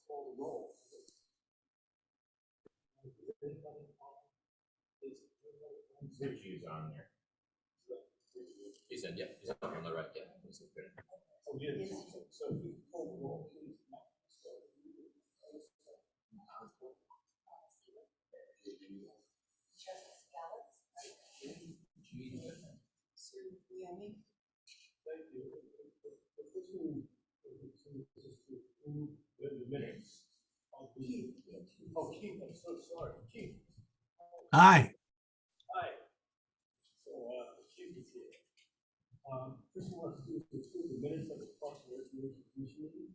call the roll. Richie is on there. He's in, yeah, he's on the right, yeah. Oh, yes, so if you call the roll, please. Thank you. The first thing is to approve the minutes of the, oh, Keith, I'm so sorry, Keith. Aye. Hi. So, Keith is here. First one to do is to approve the minutes of the Parks and Recreation Commission meeting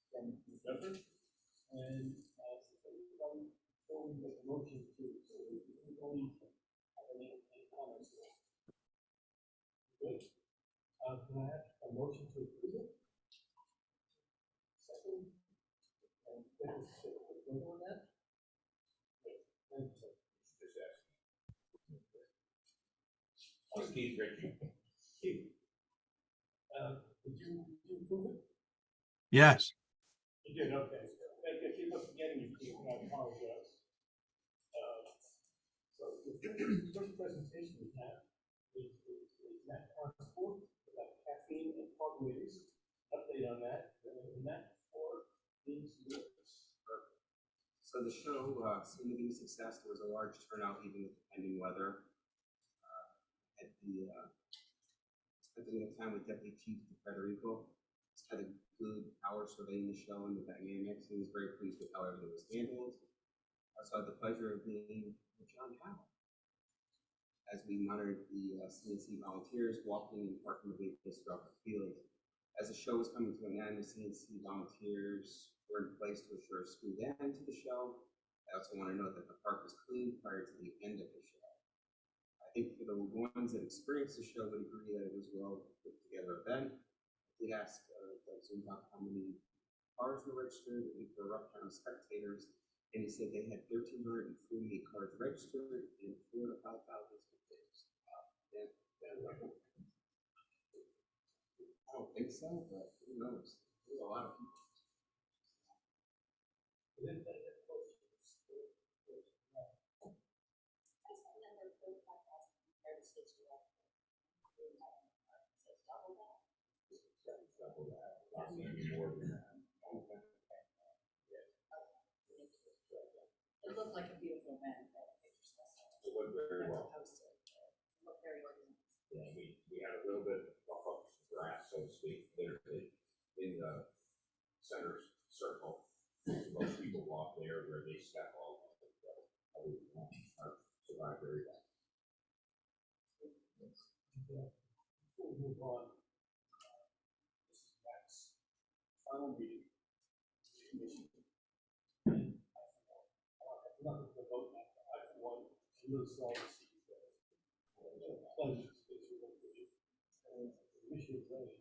from November. And, everybody, so we make a motion to, so we only have any comments there. Good. Can I have a motion to approve it? Second. And then vote on that? And so, Just ask. Oh, Keith Richie. Keith, did you approve it? Yes. You did, okay. If you keep forgetting, you Keith, and I apologize. So the first presentation we have is Matt Carnsport about caffeine and carbohydrates. Update on that, and that for these years. So the show seemed to be a success. There was a large turnout even with the pending weather. At the spending of time with Deputy Chief Federico, just had a good hour surveying the show and the dynamics. He was very pleased with how everything was handled. I also had the pleasure of being with John Howell as we monitored the CNC volunteers walking and parking the vehicles throughout the field. As the show was coming to an end, the CNC volunteers were in place to assure a smooth end to the show. I also want to note that the park was clean prior to the end of the show. I think for the ones that experienced the show would agree that it was well put together event. I did ask Doug Zumba how many cars were registered and for Rough spectators, and he said they had 1,348 cars registered and 4,000 to 5,000 spectators. I don't think so, but who knows? There's a lot of people. It looked like a beautiful event. It went very well. It looked very organized. Yeah, we had a little bit of grass, so to speak, literally in the center circle. Most people walk there where they step all over. Survive very well. Before we move on, this is Matt's final meeting of the commission. And I'm not going to vote now, but I, for one, am really sorry to see you go. It's a pleasure to get you over with you. And wish you well.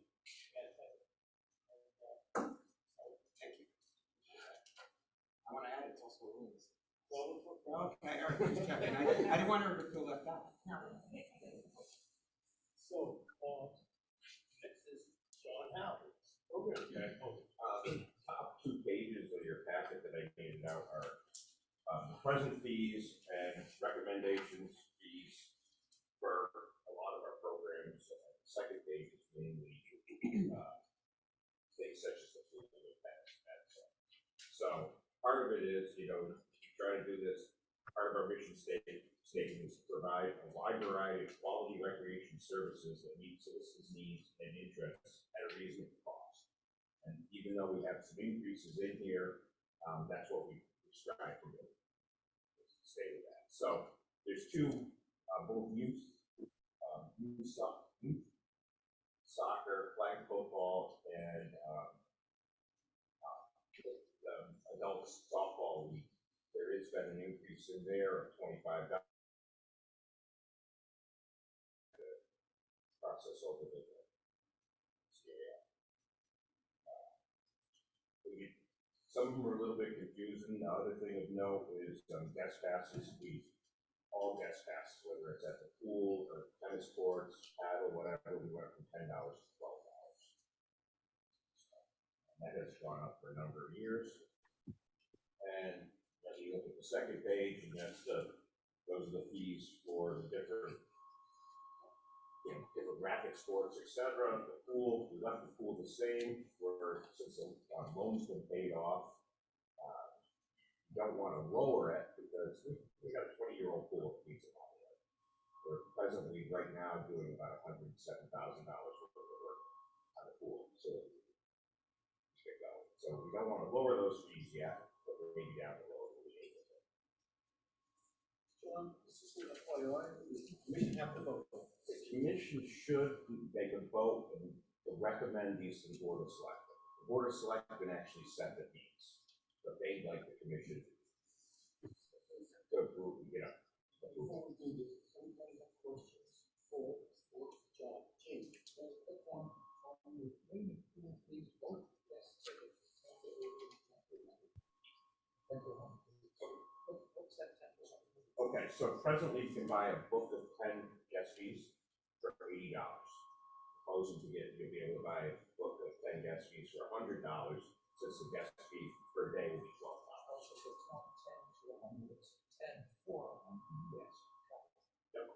Thank you. I want to add it's also Liz. Well, Okay, all right, just checking. I didn't want her to feel left out. so, next is John Howard. Program. Okay. The top 2 pages of your packet that I handed out are the present fees and recommendations fees for a lot of our programs. The second page is mainly things such as the food and so part of it is, you try to do this. Part of our mission statement is to provide a wide variety of quality recreation services that meet citizens' needs and interests at a reasonable cost. And even though we have some increases in here, that's what we strive to do. Stay with that. So there's 2, both youth soccer, flag football, and adult softball league. There has been an increase in there of $25. Process over the some of them are a little bit confusing. The other thing of note is guest passes. All guest passes, whether it's at the pool or tennis courts, paddle, whatever, we went from $10 to $12. And that has gone up for a number of years. the second page, and those are the fees for the different, different racket sports, etc. The pool, we left the pool the same, since the loan's been paid off. Don't want to lower it because we got a 20-year-old pool that needs a lot of work. We're presently right now doing about $107,000 worth of work on the pool, so we don't want to lower those fees yet, but we're maybe down the road. John, this is a FYI, the commission have to vote. The commission should make a vote and recommend these to the board of selectmen. The board of selectmen actually set the fees, but they'd like the commission to approve, Before we do this, anybody have questions for John? Jim, there's a form on the agreement, please vote yes. What's that? Okay, so presently you can buy a book of 10 guest fees for $80. Proposing you'll be able to buy a book of 10 guest fees for $100, since the guest fee per day will be $12. Also, it's not 10 to 100, it's 10 for 100. Yes. Yep.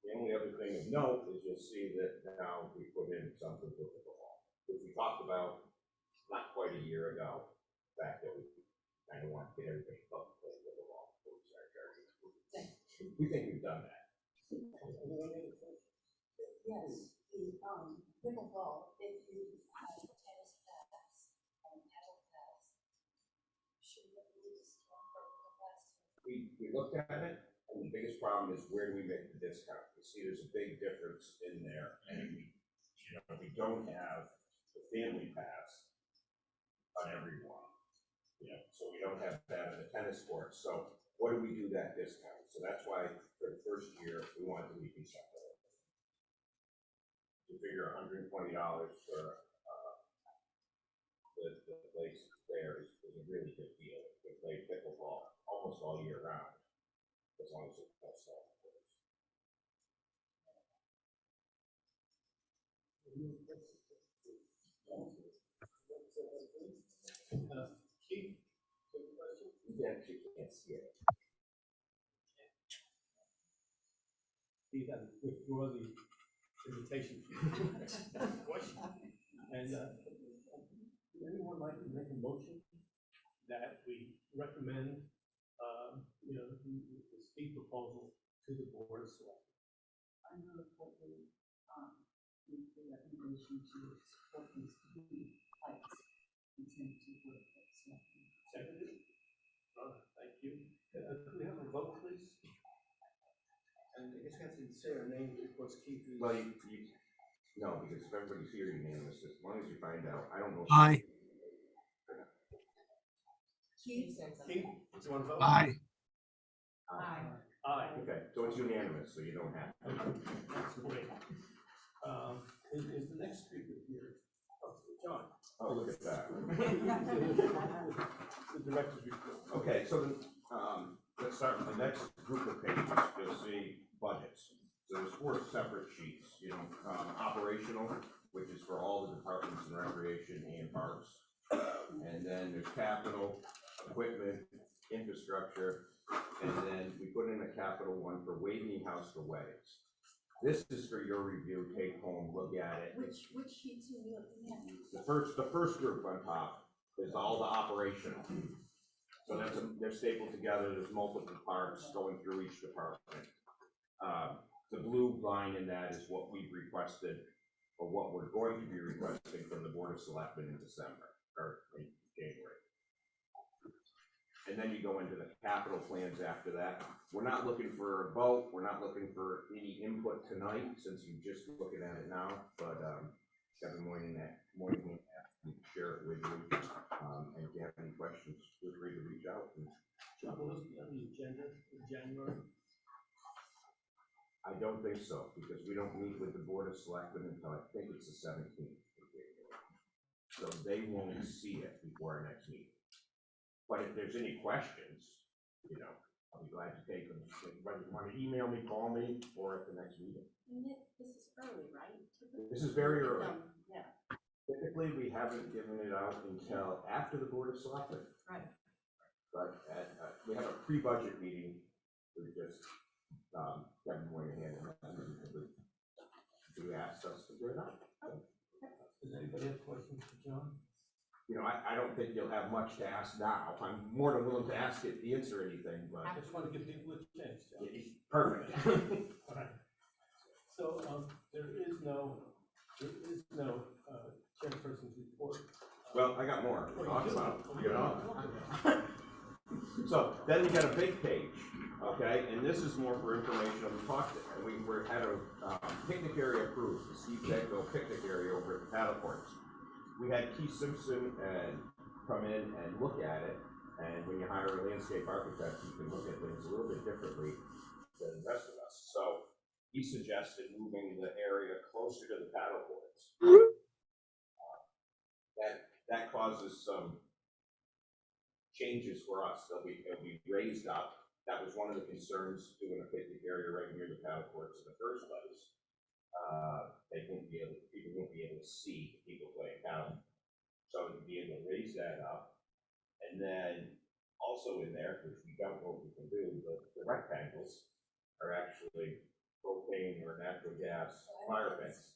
The only other thing of note is you'll see that now we put in something with the law, which we talked about not quite a year ago, the fact that we kind of want to get everybody up to play with the law before we start charging. We think we've done that. Yes, the, pickleball, if you have tennis pads and paddle pads, should we discount for pickleball? We looked at it, and the biggest problem is where do we make the discount? You see, there's a big difference in there, and we don't have the family pass on everyone. So we don't have that in the tennis courts. So what do we do that discount? So that's why for the first year we wanted to leave these separate. You figure $120 for the place there is a really good deal. We play pickleball almost all year round, as long as it's all. Keith, question? You actually can't see it. Keith, I withdraw the invitation. Question. And, would anyone like to make a motion that we recommend, the speed proposal to the board of selectmen? I know that we, make the recommendation to support these speed hikes, intend to work with selectmen. Seconded? Thank you. Could we have a vote, please? And I guess we have to say our names because Keith is. Well, no, because if everybody's here unanimous, as long as you find out, I don't know. Aye. Keith? Keith, do you want to vote? Aye. Aye. Aye. Okay, so it's unanimous, so you don't have to. That's great. Is the next speaker here? Oh, John. Oh, look at that. The director's report. Okay, so let's start with the next group of pages. You'll see budgets. So there's 4 separate sheets, operational, which is for all the departments in recreation and parks. And then there's capital, equipment, infrastructure, and then we put in a capital one for Waving House for weddings. This is for your review, take home, look at it. Which sheets are you looking at? The first group on top is all the operational. So they're stapled together, there's multiple parts going through each department. The blue line in that is what we've requested, or what we're going to be requesting from the Board of Selectmen in December, or in January. And then you go into the capital plans after that. We're not looking for a vote, we're not looking for any input tonight, since you're just looking at it now, but every morning we share it with you. And if you have any questions, feel free to reach out. John, will this be on the agenda in January? I don't think so, because we don't meet with the Board of Selectmen until I think it's the 17th. So they won't see it before our next meeting. But if there's any questions, I'll be glad to take them. Whether you want to email me, call me, or at the next meeting. This is early, right? This is very early. Yeah. Typically, we haven't given it out until after the Board of Selectmen. Right. But we have a pre-budget meeting, we just, Kevin Moynihan and who asked us to do it out. Does anybody have questions for John? You know, I don't think you'll have much to ask now. I'm more than willing to answer anything, but. I just want to give people a chance, John. Perfect. All right. So, there is no chairperson's report. Well, I got more to talk about, you know? Talk about it. So then you got a big page, okay, and this is more for information. We talked, we had a picnic area approved, the Steve Bedville picnic area over at the paddle courts. We had Keith Simpson come in and look at it, and when you hire a landscape architect, you can look at things a little bit differently than the rest of us. So he suggested moving the area closer to the paddle courts. That causes some changes for us. It'll be raised up. That was one of the concerns doing a picnic area right near the paddle courts in the first place. People won't be able to see people playing paddle. So to be able to raise that up, and then also in there, which we don't know what we can do, the rectangles are actually propane or natural gas fire pits.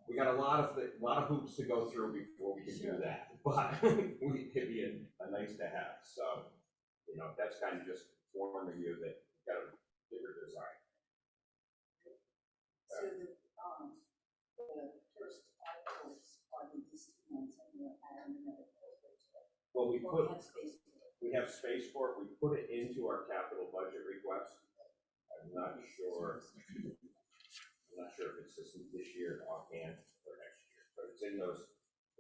We got a lot of hoops to go through before we can do that, but it'd be a nice to have. So, you know, that's kind of just informing you that you've got a bigger design. So the first articles are the these 2 months and you're adding another filter to it. Well, Or we have space for it. we have space for it. We put it into our capital budget request. I'm not sure if it's this year offhand or next year, but it's in those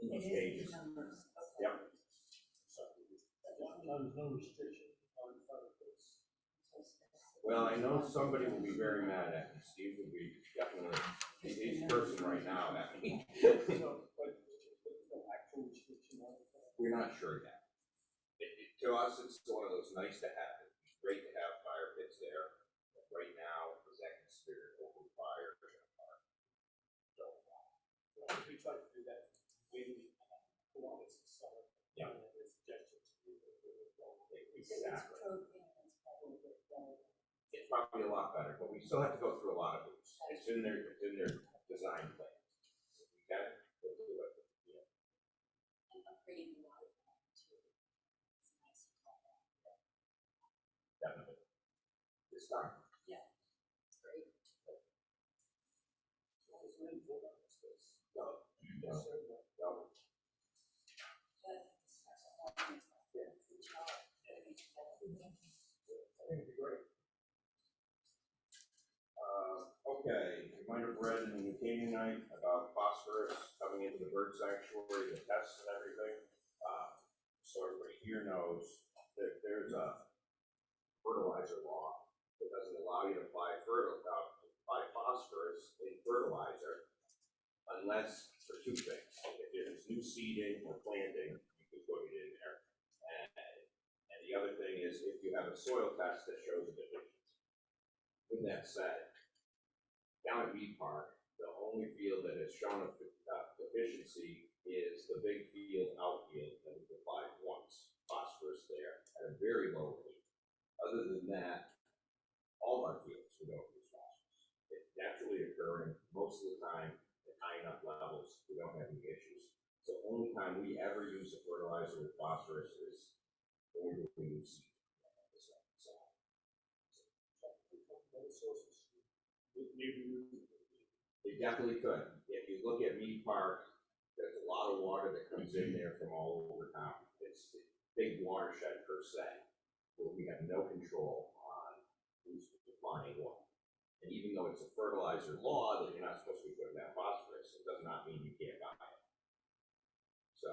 It is pages. the numbers, okay. Yep. So, There's no restriction on this. well, I know somebody will be very mad at me. Steve will be definitely, he's cursing right now at me. So, but there's no actual restriction on it. We're not sure yet. To us, it's one of those nice to have. It'd be great to have fire pits there. But right now, is that considered open fire? So, We tried to do that. We Columbus and summer. Yeah. And the suggestion to do that. If it's exactly. propane, it's probably a bit better. It's probably a lot better, but we still have to go through a lot of hoops. It's in their design plan. Okay? We'll do it. Yeah. And upgrading the water plant too. It's nice to call that. Definitely. This time. It's great. It's really important on this list. No. Yes, sir. No. But that's a whole thing. Good job. I think it'd be great. Okay, you might have read in the Canyon Night about phosphorus coming into the bird sanctuary, the tests and everything. So everybody here knows that there's a fertilizer law that doesn't allow you to apply phosphorus in fertilizer unless for 2 things. If there's new seeding or planting, you can put it in there. And the other thing is if you have a soil test that shows a deficiency. With that said, down at Mead Park, the only field that has shown a deficiency is the big field outfield that was applied once, phosphorus there at a very low rate. Other than that, all our fields we don't use phosphorus. It's naturally occurring most of the time at high enough levels, we don't have any issues. So the only time we ever use a fertilizer with phosphorus is when we're doing new seed. They definitely could. If you look at Mead Park, there's a lot of water that comes in there from all over town. It's a big watershed per se, where we have no control on who's supplying what. And even though it's a fertilizer law that you're not supposed to be putting down phosphorus, it does not mean you can't buy it. So.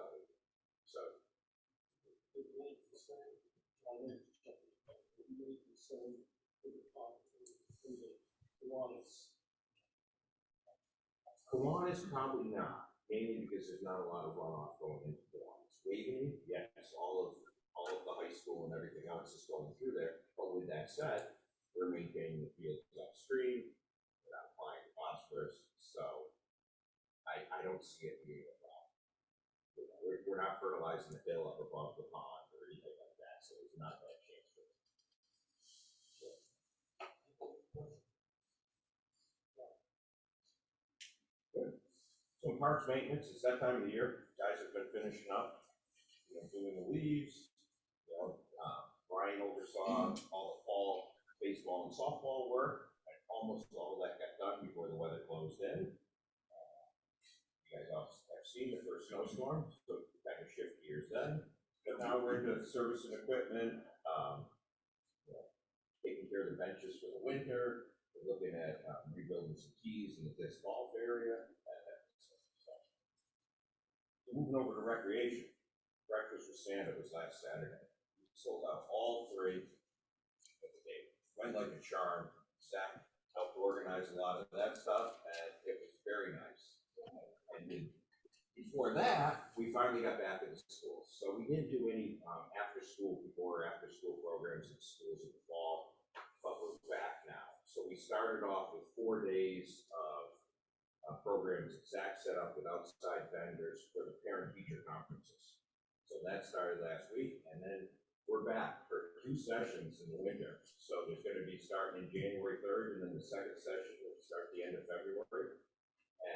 Kiwanis probably not, mainly because there's not a lot of runoff going into Kiwanis. Waveney, yes, all of the high school and everything else is going through there. But with that said, we're maintaining the fields upstream, we're not applying phosphorus, so I don't see it being a problem. not fertilizing the hill up above the pond or anything like that, so it's not that chance for it. Good. So parks maintenance, it's that time of the year, guys have been finishing up, doing the leaves, Brian oversaw all the fall baseball and softball work, and almost all of that got done before the weather closed in. You guys all have seen the first snowstorm, so kind of shift gears then, but now we're into service and equipment, taking care of the benches for the winter, we're looking at rebuilding some keys in the disc golf area, so. Moving over to recreation, Breakfast with Santa was last Saturday. We sold out all three of the day. Went like a charm. Zach helped organize a lot of that stuff, and it was very nice. And then before that, we finally got back into schools. So we didn't do any before or after school programs in schools in the fall, but we're back now. So we started off with 4 days of programs that Zach set up with outside vendors for the parent-teacher conferences. So that started last week, and then we're back for 2 sessions in the winter. So there's going to be starting in January 3rd, and then the second session will start at the end of February.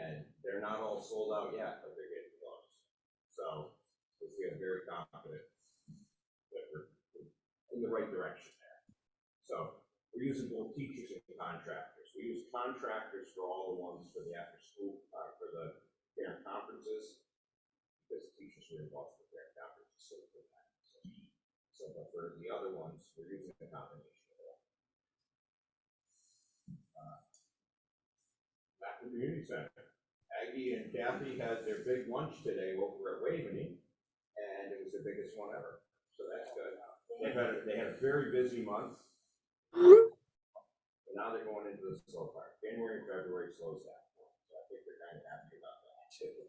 And they're not all sold out yet, but they're getting close. So we're feeling very confident that we're in the right direction there. So we're using both teachers and contractors. We use contractors for all the ones for the after school, for the parent conferences, because teachers were involved in the parent conferences, so for that. So but for the other ones, we're using a combination of that. Back to the community center. Aggie and Kathy had their big lunch today over at Waveney, and it was the biggest one ever. So that's good. They had a very busy month. Now they're going into the slow part. January and February slows down. So I think they're kind of happy about that too.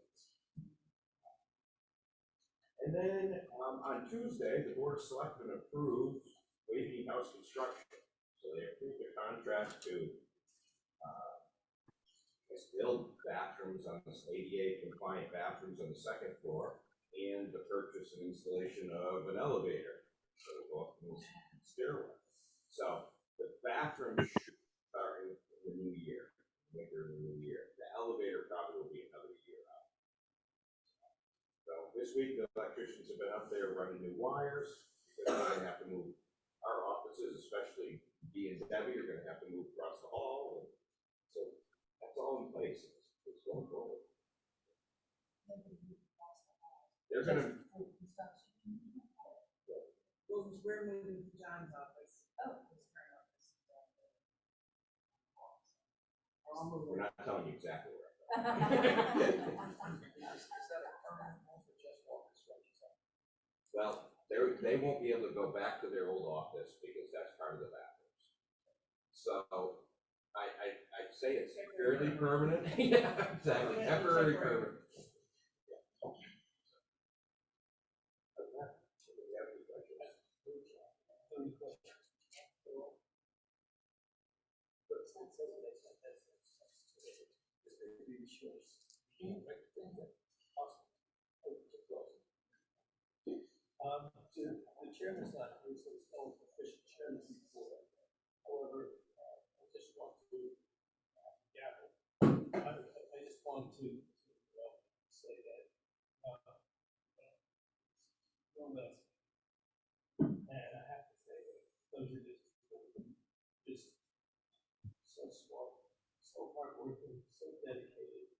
And then on Tuesday, the Board of Selectmen approved Waveney House construction. So they approved a contract to build bathrooms on this ADA compliant bathrooms on the second floor and the purchase and installation of an elevator. So we'll go up the stairway. So the bathrooms should start in the new year, winter in the new year. The elevator probably will be another year out. So this week, the electricians have been up there running new wires, because they're going to have to move our offices, especially B and Debbie, are going to have to move across the hall. And so that's all in place. It's going forward. They're going to. Well, we're moving to John's office. Oh, his current office. We're not telling you exactly where. Well, they won't be able to go back to their old office because that's part of the bathrooms. So I'd say it's fairly permanent. Yeah, exactly. Temporary permanent. The chairman's not, there's no official chairman before. However, I just want to, I just want to say that, and I have to say that those are just so smart, so hardworking, so dedicated,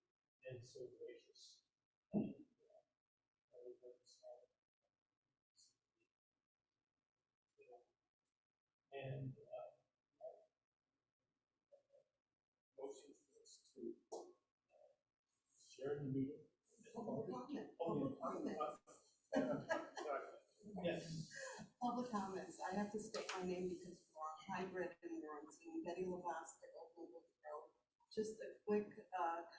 and so gracious. And motion is to adjourn the meeting. Yes. Public comments. I have to state my name because we're on hybrid and we're on Zoom. Betty Lavastic, Oakland Road. Just a quick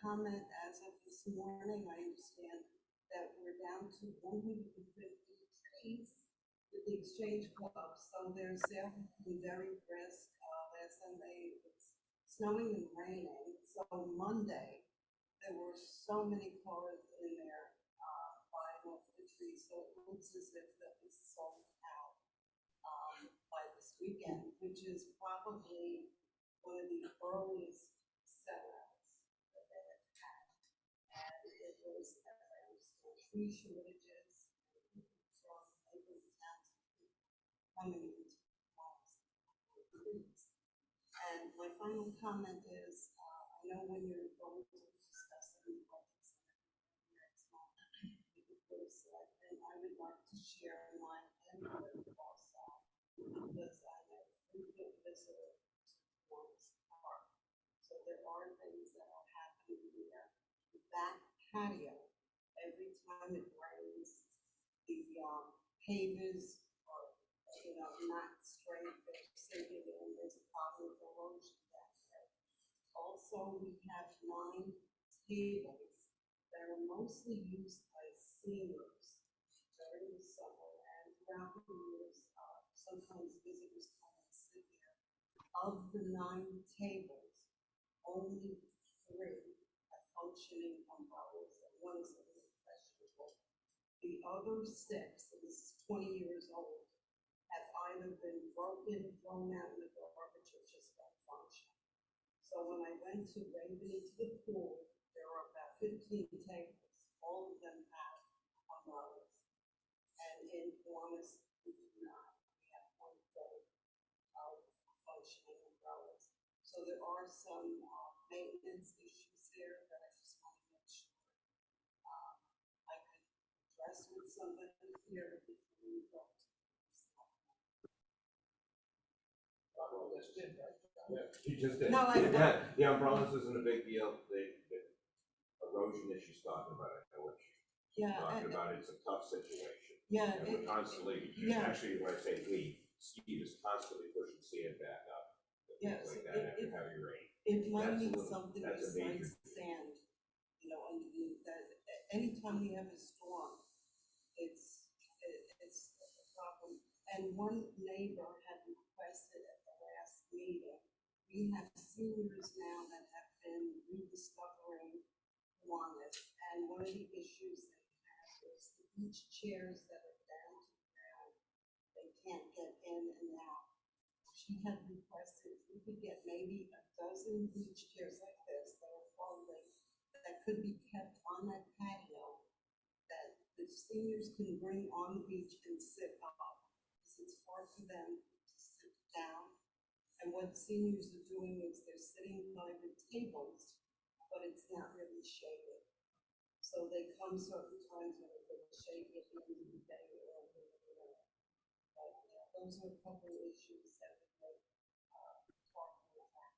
comment. As of this morning, I understand that we're down to 150 trees with the Exchange Club. So their sale has been very brisk. Last Sunday it was snowing and raining. So Monday there were so many cars in there buying off the tree, so it looks as if that was sold out by this weekend, which is probably one of the earliest sellouts that they have had. And it was, as I understand, tree shortages from neighboring towns coming into homes with trees. And my final comment is, I know when you're going to discuss any budgets next month, with the board of selectmen, I would like to share my input also, because I know frequent visitors to Lawrence Park. So there are things that are happening there. The back patio, every time it rains, the pavers are, not straight, they're sinking in, there's a problem with erosion down there. Also, we have 9 tables that are mostly used by seniors during the summer and throughout the years. Sometimes visitors come and sit there. Of the 9 tables, only 3 have functioning umbrellas, and 1 is a little questionable. The other 6, and this is 20 years old, have either been broken, thrown out in the garbage, or just don't function. So when I went to Raven to the pool, there are about 15 tables. All of them have umbrellas. And in Kiwanis, we do not. We have 1/3 of functioning umbrellas. So there are some maintenance issues there that I just want to make sure I could address with somebody here before we go. She just did. No, I don't. Yeah, the umbrellas isn't a big deal, the erosion that she's talking about, I know what she's Yeah, talking about, it's a tough situation. yeah, And we're constantly, yeah. actually, when I say we, Steve is constantly pushing sand back up, Yeah, things like so that after heavy rain. it might That's a need little- something that's a major besides sand, underneath that. Anytime we have a storm, it's a problem. And one neighbor had requested at the last meeting, we have seniors now that have been rediscovering Kiwanis, and one of the issues they have is the beach chairs that are down to the ground, they can't get in and out. She had requested if we could get maybe a dozen beach chairs like this that are folding, that could be kept on that patio, that the seniors can bring on the beach and sit up, because it's hard for them to sit down. And what seniors are doing is they're sitting by the tables, but it's not really shaded. So they come certain times when it's shady at the end of the day or whatever. But those are a couple of issues that we make talking about.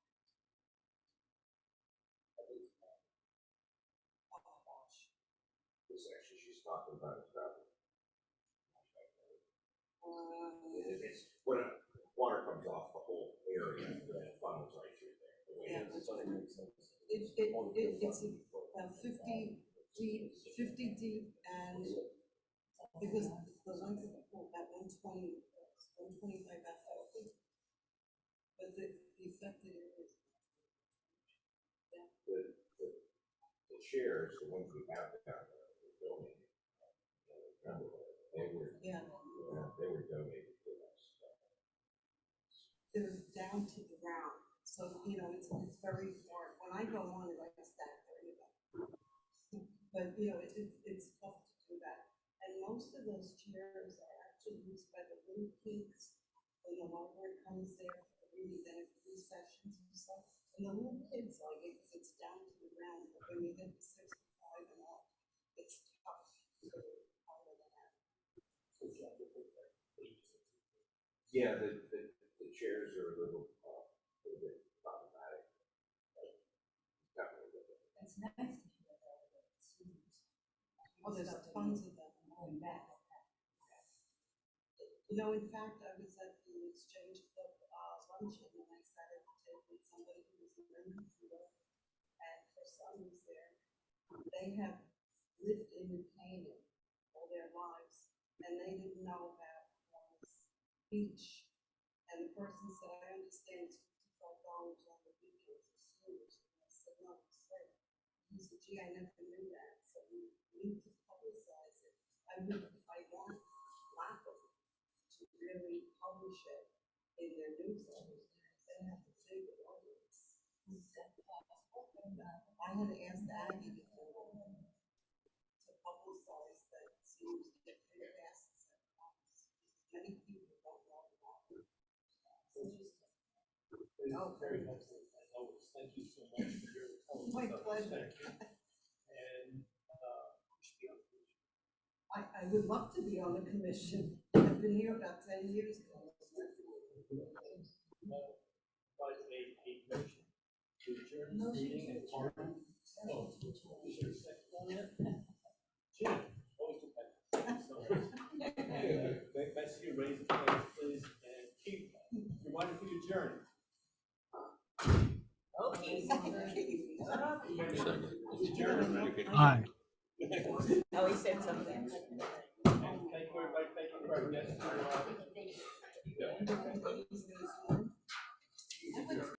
Oh my gosh. This actually, she's talking about is probably. It's, when water comes off the whole area, and it funnels right through there. The way Yeah. it's designed. It's about 50 deep, and because the length of the pool, about 120 by about 50. But the affected areas. The chairs, the ones we have down there, the building, they were, Yeah, they were donated to us. they're down to the ground, so, it's very hard. When I go on it, I stand there, But, it's tough to do that. And most of those chairs are actually used by the little kids when the library comes there for reading, then it's 3 sessions or so. And the little kids like it because it's down to the ground, but when you get to 65 and up, it's tough to follow that. Yeah, the chairs are a little bit problematic. Definitely. It's nice to hear that students. Oh, there's tons of them. Going back. In fact, I was at the Exchange Club luncheon and I sat at the table with somebody who was in Linfield, and her son was there. They have lived in New Canaan all their lives, and they didn't know about this beach. And the person said, I understand it's $55 on the weekends for seniors. And I said, no, it's free. He said, gee, I never knew that, so we need to publicize it. want Blackhawk to really publish it in their newsletters. They have to say the audience. I had asked Aggie to publicize that seems to get their asses at once. Many people don't know about it. Oh, very helpful, as always. Thank you so much for your telling us My about this. pleasure. Thank you. And, I would love to be on the commission. I've been here about 10 years now. but a motion to adjourn this meeting at part. Oh, is there a second on that? Jim, always the best. Best you raise the hand, please, and Keith, you're wanting to adjourn. Okay. Aye. Oh, he said something. And thank you, everybody, thank you for our guests.